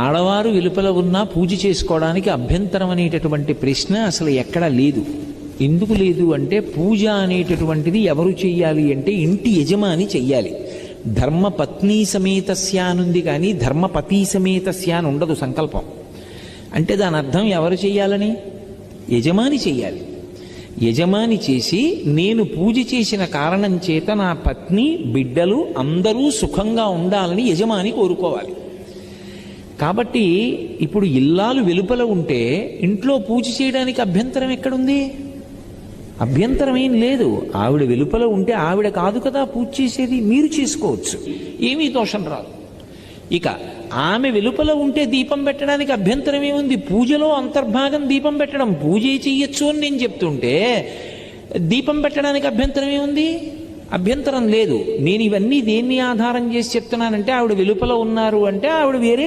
ఆడవారు వెలుపల ఉన్నా పూజ చేసుకోవడానికి అభ్యంతరం అనేటటువంటి ప్రశ్న అసలు ఎక్కడా లేదు. ఎందుకు లేదు అంటే పూజ అనేటటువంటిది ఎవరు చెయ్యాలి అంటే ఇంటి యజమాని చెయ్యాలి. ధర్మపత్ని సమేతస్య అనుంది కానీ ధర్మపతి సమేతస్య అని ఉండదు సంకల్పం. అంటే దాని అర్థం ఎవరు చెయ్యాలని? యజమాని చెయ్యాలి. యజమాని చేసి నేను పూజ చేసిన కారణం చేత నా పత్ని బిడ్డలు అందరూ సుఖంగా ఉండాలని యజమాని కోరుకోవాలి. కాబట్టి ఇప్పుడు ఇల్లాలు వెలుపల ఉంటే ఇంట్లో పూజ చేయడానికి అభ్యంతరం ఎక్కడుంది? అభ్యంతరం ఏం లేదు. ఆవిడ వెలుపల ఉంటే ఆవిడ కాదు కదా పూజ చేసేది, మీరు చేసుకోవచ్చు, ఏమీ దోషం రాదు. ఇక ఆమె వెలుపల ఉంటే దీపం పెట్టడానికి అభ్యంతరం ఏముంది? పూజలో అంతర్భాగం దీపం పెట్టడం, పూజ చెయ్యొచ్చు అని నేను చెప్తుంటే దీపం పెట్టడానికి అభ్యంతరం ఏముంది? అభ్యంతరం లేదు. నేను ఇవన్నీ దేన్ని ఆధారం చేసి చెప్తున్నానంటే ఆవిడ వెలుపల ఉన్నారు అంటే ఆవిడ వేరే